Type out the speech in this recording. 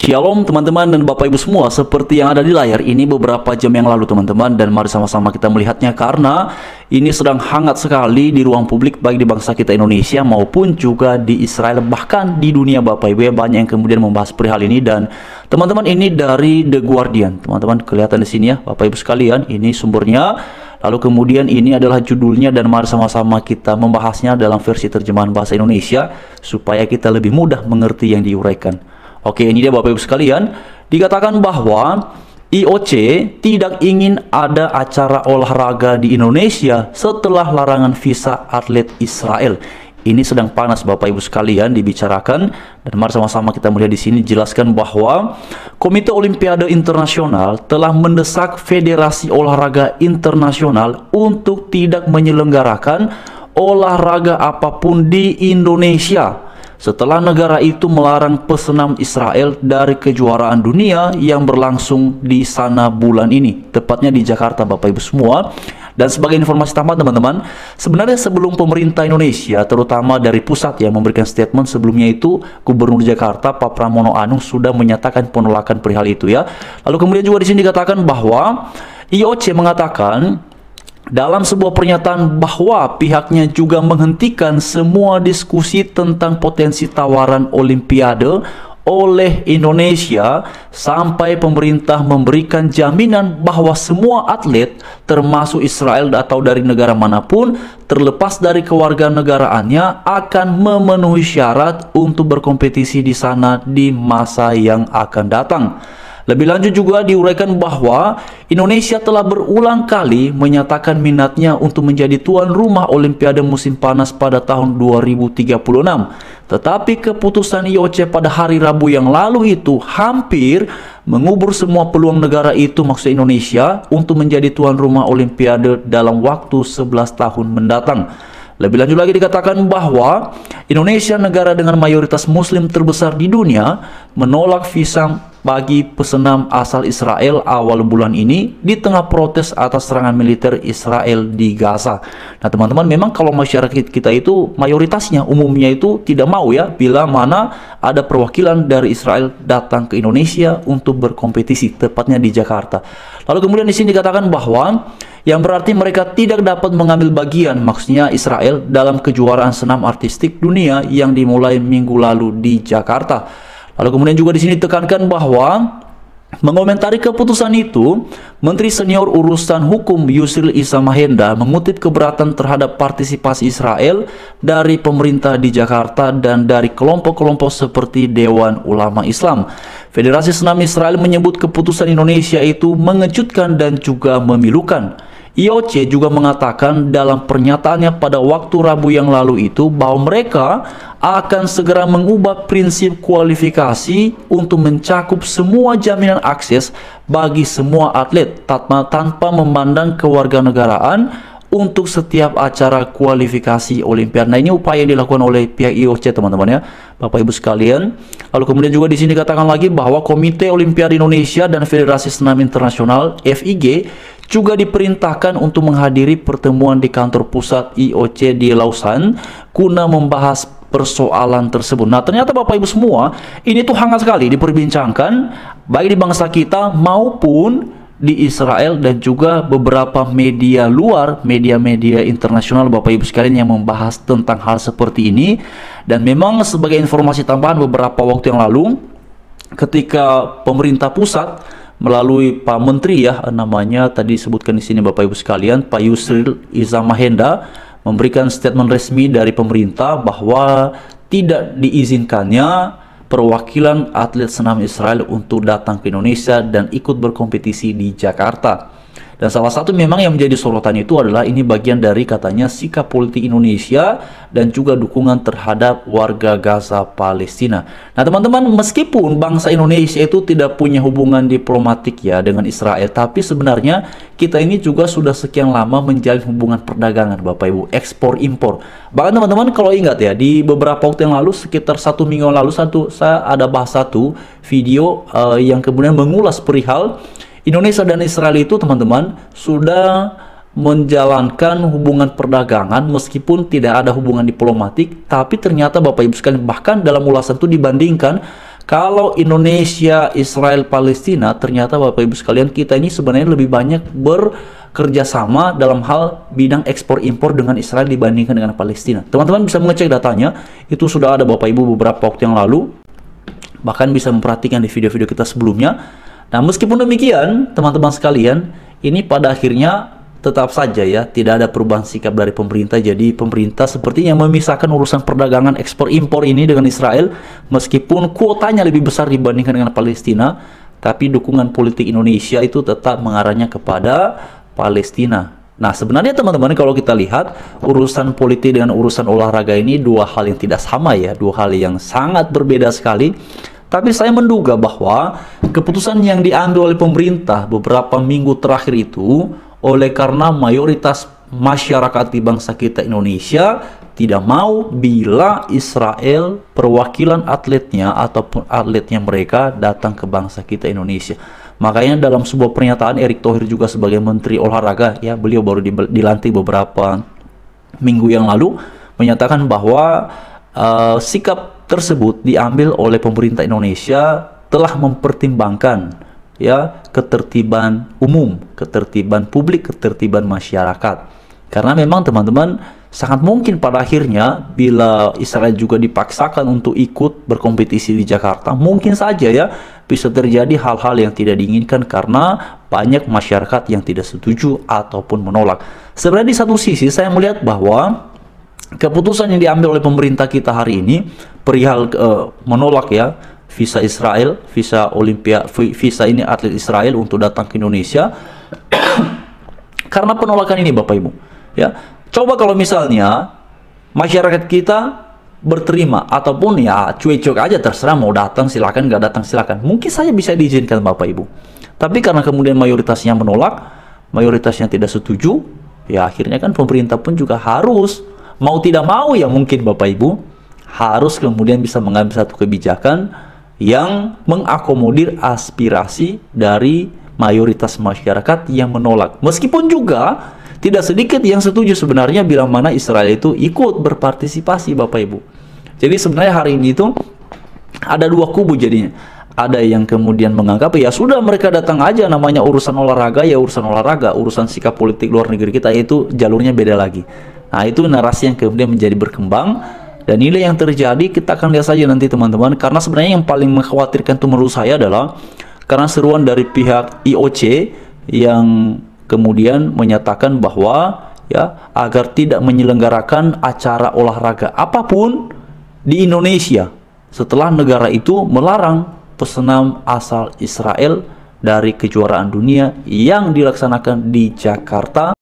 Shalom teman-teman dan Bapak Ibu semua, seperti yang ada di layar ini beberapa jam yang lalu teman-teman, dan mari sama-sama kita melihatnya karena ini sedang hangat sekali di ruang publik baik di bangsa kita Indonesia maupun juga di Israel, bahkan di dunia Bapak Ibu ya, banyak yang kemudian membahas perihal ini. Dan teman-teman, ini dari The Guardian, teman-teman kelihatan di sini ya Bapak Ibu sekalian, ini sumbernya. Lalu kemudian ini adalah judulnya, dan mari sama-sama kita membahasnya dalam versi terjemahan bahasa Indonesia supaya kita lebih mudah mengerti yang diuraikan. Oke, ini dia Bapak Ibu sekalian. Dikatakan bahwa IOC tidak ingin ada acara olahraga di Indonesia setelah larangan visa atlet Israel. Ini sedang panas Bapak Ibu sekalian dibicarakan, dan mari sama-sama kita melihat di sini jelaskan bahwa Komite Olimpiade Internasional telah mendesak Federasi Olahraga Internasional untuk tidak menyelenggarakan olahraga apapun di Indonesia setelah negara itu melarang pesenam Israel dari kejuaraan dunia yang berlangsung di sana bulan ini, tepatnya di Jakarta Bapak Ibu semua. Dan sebagai informasi tambahan teman-teman, sebenarnya sebelum pemerintah Indonesia, terutama dari pusat yang memberikan statement sebelumnya itu, Gubernur Jakarta Pak Pramono Anung sudah menyatakan penolakan perihal itu ya. Lalu kemudian juga di sini dikatakan bahwa IOC mengatakan dalam sebuah pernyataan bahwa pihaknya juga menghentikan semua diskusi tentang potensi tawaran Olimpiade oleh Indonesia sampai pemerintah memberikan jaminan bahwa semua atlet termasuk Israel atau dari negara manapun terlepas dari kewarganegaraannya akan memenuhi syarat untuk berkompetisi di sana di masa yang akan datang. Lebih lanjut juga diuraikan bahwa Indonesia telah berulang kali menyatakan minatnya untuk menjadi tuan rumah Olimpiade musim panas pada tahun 2036. Tetapi keputusan IOC pada hari Rabu yang lalu itu hampir mengubur semua peluang negara itu, maksud Indonesia, untuk menjadi tuan rumah Olimpiade dalam waktu 11 tahun mendatang. Lebih lanjut lagi dikatakan bahwa Indonesia, negara dengan mayoritas muslim terbesar di dunia, menolak visa bagi pesenam asal Israel awal bulan ini di tengah protes atas serangan militer Israel di Gaza. Nah teman-teman, memang kalau masyarakat kita itu mayoritasnya umumnya itu tidak mau ya bila mana ada perwakilan dari Israel datang ke Indonesia untuk berkompetisi, tepatnya di Jakarta. Lalu kemudian di sini dikatakan bahwa yang berarti mereka tidak dapat mengambil bagian, maksudnya Israel, dalam kejuaraan senam artistik dunia yang dimulai minggu lalu di Jakarta. Lalu kemudian juga di sini ditekankan bahwa mengomentari keputusan itu, Menteri Senior Urusan Hukum Yusril Iza Mahendra mengutip keberatan terhadap partisipasi Israel dari pemerintah di Jakarta dan dari kelompok-kelompok seperti Dewan Ulama Islam. Federasi Senam Israel menyebut keputusan Indonesia itu mengejutkan dan juga memilukan. IOC juga mengatakan dalam pernyataannya pada waktu Rabu yang lalu itu bahwa mereka akan segera mengubah prinsip kualifikasi untuk mencakup semua jaminan akses bagi semua atlet tanpa memandang kewarganegaraan untuk setiap acara kualifikasi Olimpiade. Nah, ini upaya yang dilakukan oleh pihak IOC teman-teman ya, Bapak Ibu sekalian. Lalu kemudian juga di sini dikatakan lagi bahwa Komite Olimpiade Indonesia dan Federasi Senam Internasional FIG juga diperintahkan untuk menghadiri pertemuan di kantor pusat IOC di Lausanne guna membahas persoalan tersebut. Nah, ternyata Bapak Ibu semua, ini tuh hangat sekali diperbincangkan baik di bangsa kita maupun di Israel dan juga beberapa media luar, media-media internasional Bapak Ibu sekalian yang membahas tentang hal seperti ini. Dan memang sebagai informasi tambahan, beberapa waktu yang lalu ketika pemerintah pusat melalui Pak Menteri ya, namanya tadi disebutkan di sini Bapak Ibu sekalian, Pak Yusril Iza Mahendra memberikan statement resmi dari pemerintah bahwa tidak diizinkannya perwakilan atlet senam Israel untuk datang ke Indonesia dan ikut berkompetisi di Jakarta. Dan salah satu memang yang menjadi sorotan itu adalah ini bagian dari katanya sikap politik Indonesia dan juga dukungan terhadap warga Gaza Palestina. Nah teman-teman, meskipun bangsa Indonesia itu tidak punya hubungan diplomatik ya dengan Israel, tapi sebenarnya kita ini juga sudah sekian lama menjalin hubungan perdagangan Bapak Ibu, ekspor impor. Bahkan teman-teman kalau ingat ya, di beberapa waktu yang lalu, sekitar 1 minggu lalu, saya ada bahas satu video yang kemudian mengulas perihal Indonesia dan Israel itu teman-teman sudah menjalankan hubungan perdagangan meskipun tidak ada hubungan diplomatik, tapi ternyata Bapak Ibu sekalian bahkan dalam ulasan itu dibandingkan Kalau Indonesia, Israel, Palestina, ternyata Bapak Ibu sekalian, kita ini sebenarnya lebih banyak bekerjasama dalam hal bidang ekspor impor dengan Israel dibandingkan dengan Palestina. Teman-teman bisa mengecek datanya, itu sudah ada Bapak Ibu beberapa waktu yang lalu, bahkan bisa memperhatikan di video-video kita sebelumnya. Nah, meskipun demikian, teman-teman sekalian, ini pada akhirnya tetap saja ya, tidak ada perubahan sikap dari pemerintah. Jadi pemerintah sepertinya memisahkan urusan perdagangan ekspor impor ini dengan Israel, meskipun kuotanya lebih besar dibandingkan dengan Palestina, tapi dukungan politik Indonesia itu tetap mengarahnya kepada Palestina. Nah, sebenarnya teman-teman, kalau kita lihat urusan politik dengan urusan olahraga ini dua hal yang tidak sama ya, dua hal yang sangat berbeda sekali. Tapi saya menduga bahwa keputusan yang diambil oleh pemerintah beberapa minggu terakhir itu, oleh karena mayoritas masyarakat di bangsa kita Indonesia tidak mau bila Israel perwakilan atletnya ataupun atletnya mereka datang ke bangsa kita Indonesia. Makanya dalam sebuah pernyataan, Erick Thohir juga sebagai Menteri Olahraga, ya, beliau baru dilantik beberapa minggu yang lalu, menyatakan bahwa sikap tersebut diambil oleh pemerintah Indonesia telah mempertimbangkan ya ketertiban umum, ketertiban publik, ketertiban masyarakat. Karena memang teman-teman, sangat mungkin pada akhirnya bila Israel juga dipaksakan untuk ikut berkompetisi di Jakarta, mungkin saja ya bisa terjadi hal-hal yang tidak diinginkan karena banyak masyarakat yang tidak setuju ataupun menolak. Sebenarnya di satu sisi saya melihat bahwa keputusan yang diambil oleh pemerintah kita hari ini perihal menolak ya visa Israel, visa visa ini atlet Israel untuk datang ke Indonesia. Karena penolakan ini Bapak Ibu, ya. Coba kalau misalnya masyarakat kita berterima ataupun ya cuek-cuek aja, terserah mau datang silakan, nggak datang silakan, mungkin saja bisa diizinkan Bapak Ibu. Tapi karena kemudian mayoritasnya menolak, mayoritasnya tidak setuju, ya akhirnya kan pemerintah pun juga harus mau tidak mau ya mungkin Bapak Ibu harus kemudian bisa mengambil satu kebijakan yang mengakomodir aspirasi dari mayoritas masyarakat yang menolak. Meskipun juga tidak sedikit yang setuju sebenarnya bila mana Israel itu ikut berpartisipasi Bapak Ibu. Jadi sebenarnya hari ini itu ada dua kubu jadinya. Ada yang kemudian menganggap ya sudah mereka datang aja, namanya urusan olahraga ya urusan olahraga, urusan sikap politik luar negeri kita itu jalurnya beda lagi. Nah, itu narasi yang kemudian menjadi berkembang, dan nilai yang terjadi kita akan lihat saja nanti teman-teman. Karena sebenarnya yang paling mengkhawatirkan itu menurut saya adalah karena seruan dari pihak IOC yang kemudian menyatakan bahwa ya agar tidak menyelenggarakan acara olahraga apapun di Indonesia setelah negara itu melarang pesenam asal Israel dari kejuaraan dunia yang dilaksanakan di Jakarta